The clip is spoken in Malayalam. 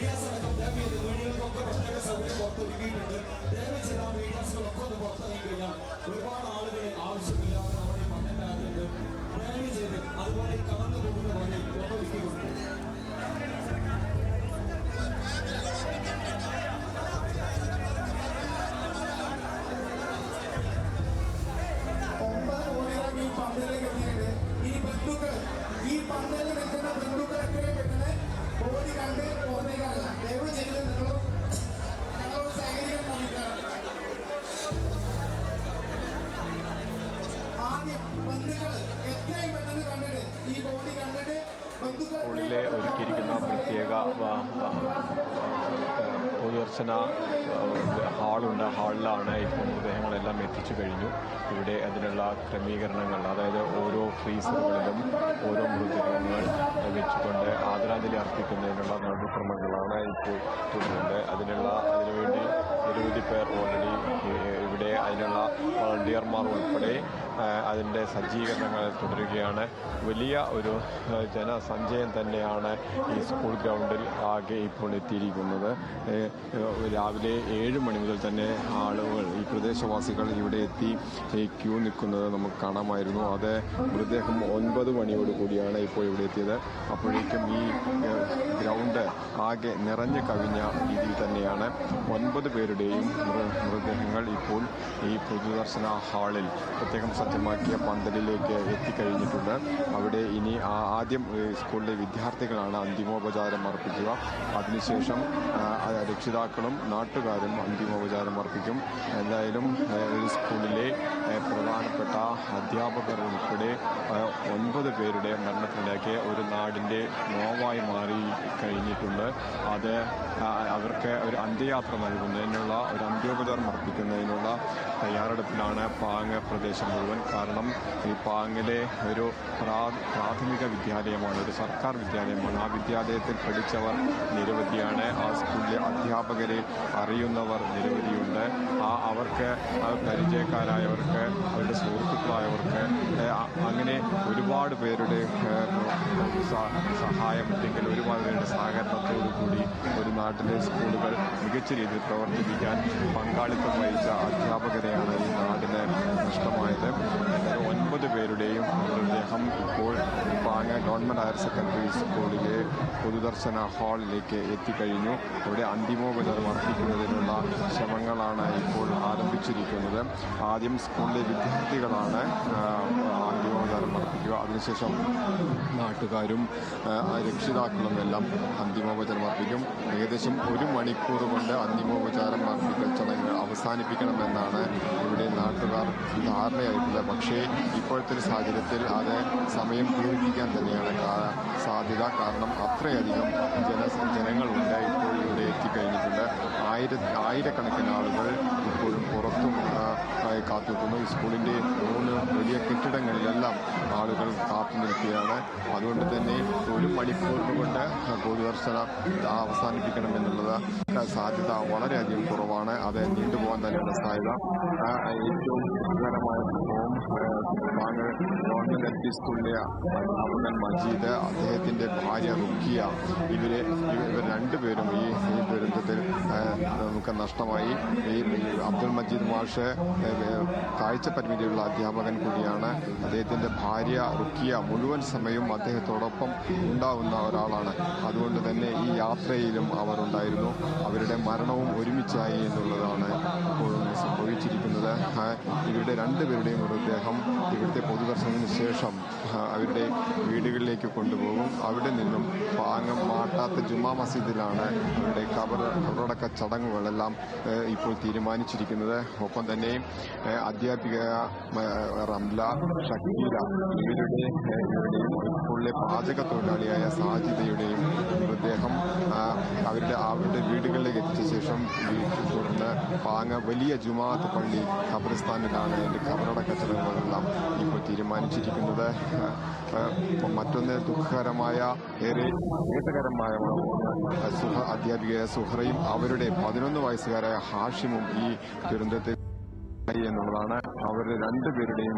മീഡിയാസ് അടക്കം ദയവേത് മീഡിയകൾക്കൊക്കെ പ്രത്യേക സൗകര്യം പുറത്തൊരുക്കിയിട്ടുണ്ട്. ദയവ് ചെയ്ത് ആ മീഡിയാസുകളൊക്കെ ഒന്ന് പുറത്തിറങ്ങി കഴിഞ്ഞാൽ ഒരുപാട് ആളുകളെ ആവശ്യമില്ലാതെ നമ്മുടെ പണ്ടനാകുന്നുണ്ട്. ദയവ് ചെയ്ത് അതുപോലെ കടന്നു പോകുന്ന പോലെ പുറത്തൊരുക്കിക്കൊണ്ട് ഈ പന്തലിൽ നിൽക്കുന്ന ബന്ധുക്കളൊക്കെ കിട്ടുന്ന ബോഡി കണ്ട് പോകുന്നേക്കാണ്. ദയവ് ചെയ്ത് ഞങ്ങളോട് സഹകരിക്കാൻ ശ്രമിക്കാറ്. ആദ്യം ബന്ധുക്കൾ എത്രയും പെട്ടെന്ന് കണ്ടിട്ട് ഈ ബോഡി കണ്ടിട്ട് സ്കൂളിലെ ഒരുക്കിയിരിക്കുന്ന പ്രത്യേക പൊതുദർശന ഹാളുണ്ട്. ഹാളിലാണ് ഇപ്പോൾ മൃതദേഹങ്ങളെല്ലാം എത്തിച്ചു കഴിഞ്ഞു. ഇവിടെ അതിനുള്ള ക്രമീകരണങ്ങൾ, അതായത് ഓരോ ഫ്രീസറുകളിലും ഓരോ മൃതദേഹങ്ങൾ വെച്ചുകൊണ്ട് ആദരാഞ്ജലി അർപ്പിക്കുന്നതിനുള്ള നടപടിക്രമങ്ങളാണ് ഇപ്പോൾ തുടരുന്നത്. അതിനുവേണ്ടി നിരവധി പേർ ഓൾറെഡി ഇവിടെ അതിനുള്ള വളണ്ടിയർമാർ ഉൾപ്പെടെ അതിൻ്റെ സജ്ജീകരണങ്ങൾ തുടരുകയാണ്. വലിയ ഒരു ജനസഞ്ചയം തന്നെയാണ് ഈ സ്കൂൾ ഗ്രൗണ്ടിൽ ആകെ ഇപ്പോൾ എത്തിയിരിക്കുന്നത്. രാവിലെ 7 മണി മുതൽ തന്നെ ആളുകൾ, ഈ പ്രദേശവാസികൾ ഇവിടെ എത്തി ക്യൂ നിൽക്കുന്നത് നമുക്ക് കാണാമായിരുന്നു. അത് മൃതദേഹം 9 മണിയോടുകൂടിയാണ് ഇപ്പോൾ ഇവിടെ എത്തിയത്. അപ്പോഴേക്കും ഈ ഗ്രൗണ്ട് ആകെ നിറഞ്ഞു കവിഞ്ഞ രീതിയിൽ തന്നെയാണ് 9 പേരുടെയും മൃതദേഹങ്ങൾ ഇപ്പോൾ ഈ പൊതുദർശന ഹാളിൽ പ്രത്യേകം സജ്ജമാക്കിയ പന്തലിലേക്ക് എത്തിക്കഴിഞ്ഞിട്ടുണ്ട്. അവിടെ ഇനി ആദ്യം സ്കൂളിലെ വിദ്യാർത്ഥികളാണ് അന്തിമോപചാരം അർപ്പിക്കുക. അതിനുശേഷം രക്ഷിതാക്കളും നാട്ടുകാരും അന്തിമോപചാരം അർപ്പിക്കും. എന്തായാലും ഒരു സ്കൂളിലെ പ്രധാനപ്പെട്ട അധ്യാപകർ ഉൾപ്പെടെ 9 പേരുടെ മരണത്തിനിടയ്ക്ക് ഒരു നാടിൻ്റെ നോവായി മാറി കഴിഞ്ഞിട്ടുണ്ട്. അത് അവർക്ക് ഒരു അന്ത്യയാത്ര നൽകുന്നതിനുള്ള, ഒരു അന്ത്യോപചാരം അർപ്പിക്കുന്നതിനുള്ള തയ്യാറെടുപ്പിലാണ് പാങ്ങ് പ്രദേശം മുഴുവൻ. കാരണം ഈ പാങ്ങിലെ ഒരു പ്രാഥമിക വിദ്യാലയമാണ്, ഒരു സർക്കാർ വിദ്യാലയമാണ്. ആ വിദ്യാലയത്തിൽ പഠിച്ചവർ നിരവധിയാണ്. ആ സ്കൂളിലെ അധ്യാപകരെ അറിയുന്നവർ നിരവധിയുണ്ട്. അവർക്ക് പരിചയക്കാരായവർക്ക്, അവരുടെ സുഹൃത്തുക്കളായവർക്ക്, അങ്ങനെ ഒരുപാട് പേരുടെ സഹായം, അല്ലെങ്കിൽ ഒരുപാട് പേരുടെ സഹകരണത്തോടു കൂടി ഒരു നാട്ടിലെ സ്കൂളുകൾ മികച്ച രീതിയിൽ പ്രവർത്തിപ്പിക്കാൻ പങ്കാളിത്തം വഹിച്ച അധ്യാപകരെയാണ് ഈ നാടിന് നഷ്ടമായത്. 9 പേരുടെയും മൃതദേഹം ഇപ്പോൾ പാങ്ങ ഗവൺമെൻറ് ഹയർ സെക്കൻഡറി സ്കൂളിലെ പൊതുദർശന ഹാളിലേക്ക് എത്തിക്കഴിഞ്ഞു. ഇവിടെ അന്തിമോപചാരം അർപ്പിക്കുന്നതിനുള്ള ശ്രമങ്ങളാണ് ഇപ്പോൾ ആരംഭിച്ചിരിക്കുന്നത്. ആദ്യം സ്കൂളിലെ വിദ്യാർത്ഥികളാണ് അന്തിമോപചാരം അർപ്പിക്കുക. അതിനുശേഷം നാട്ടുകാരും രക്ഷിതാക്കളും എല്ലാം അന്തിമോപചാരം അർപ്പിക്കും. ഏകദേശം 1 മണിക്കൂർ കൊണ്ട് അന്തിമോപചാരം അർപ്പിക്കൽ ചടങ്ങ് അവസാനിപ്പിക്കണമെന്നാണ് ഇവിടെ നാട്ടുകാർ ധാരണയായിട്ടുള്ളത്. പക്ഷേ ഇപ്പോഴത്തെ സാഹചര്യത്തിൽ അത് സമയം ദീർഘിക്കാൻ തന്നെയാണ് സാധ്യത. കാരണം അത്രയധികം ജനങ്ങളുണ്ട് ഇപ്പോൾ ഇവിടെ എത്തിക്കഴിഞ്ഞിട്ടുണ്ട്. ആയിരക്കണക്കിന് ആളുകൾ ഇപ്പോഴും പുറത്തും കാത്തുനിൽക്കുന്നു. ഈ സ്കൂളിൻ്റെ 3 വലിയ കെട്ടിടങ്ങളിലെല്ലാം ആളുകൾ കാത്തു നിൽക്കുകയാണ്. അതുകൊണ്ട് തന്നെ 1 മണിക്കൂറിന് കൊണ്ട് പൊതുദർശനം അവസാനിപ്പിക്കണമെന്നുള്ളത് സാധ്യത വളരെയധികം കുറവാണ്. അത് നീണ്ടുപോകാൻ തന്നെയാണ് സാധ്യത. ഏറ്റവും ദുഃഖകരമായ സംഭവം ഗവൺമെൻറ് LP സ്കൂളിലെ അബ്ദുൽ മജീദ്, അദ്ദേഹത്തിൻ്റെ ഭാര്യ റുക്കിയ, ഇവർ 2 പേരും ഈ ദുരന്തത്തിൽ നമുക്ക് നഷ്ടമായി. ഈ അബ്ദുൽ മജീദ് മാഷ് കാഴ്ച പരിമിതിയുള്ള അധ്യാപകൻ കൂടിയാണ്. അദ്ദേഹത്തിൻ്റെ ഭാര്യ റുക്കിയ മുഴുവൻ സമയവും അദ്ദേഹത്തോടൊപ്പം ഉണ്ടാവുന്ന ഒരാളാണ്. അതുകൊണ്ട് തന്നെ ഈ യാത്രയിലും അവർ ഉണ്ടായിരുന്നു. അവരുടെ മരണവും ഒരുമിച്ചായി എന്നുള്ളതാണ് ഇപ്പോൾ സംഭവിച്ചിരിക്കുന്നത്. ഇവരുടെ 2 പേരുടെയും മൃതദേഹം ഇവിടുത്തെ പൊതുദർശനത്തിന് ശേഷം അവരുടെ വീടുകളിലേക്ക് കൊണ്ടുപോകും. അവിടെ നിന്നും പാങ്ങം മാട്ടാത്ത ജുമാ മസ്ജിദിലാണ് അവരുടെ ഖബറടക്ക ചടങ്ങുകളെല്ലാം ഇപ്പോൾ തീരുമാനിച്ചിരിക്കുന്നത്. ഒപ്പം തന്നെ അധ്യാപിക റംല, ഷക്കീല, ഇവരുടെയും സ്കൂളിലെ പാചക തൊഴിലാളിയായ സാജിദയുടെയും മൃതദേഹം അവരുടെ വീടുകളിലേക്ക് എത്തിച്ച ശേഷം തുടർന്ന് പാങ്ങ വലിയ ജുമാഅത്ത് പള്ളി ഖബറിസ്ഥാനിലാണ് എൻ്റെ ഖബറടക്ക ചടങ്ങുകളെല്ലാം ഇപ്പോൾ തീരുമാനിച്ചിരിക്കുന്നത്. മറ്റൊന്ന് ദുഃഖകരമായ, ഏറെ ഖേദകരമായ അധ്യാപികയായ സുഹറയും അവരുടെ 11 വയസ്സുകാരായ ഹാഷിമും ഈ ദുരന്തത്തിൽ എന്നുള്ളതാണ്. അവരുടെ 2 പേരുടെയും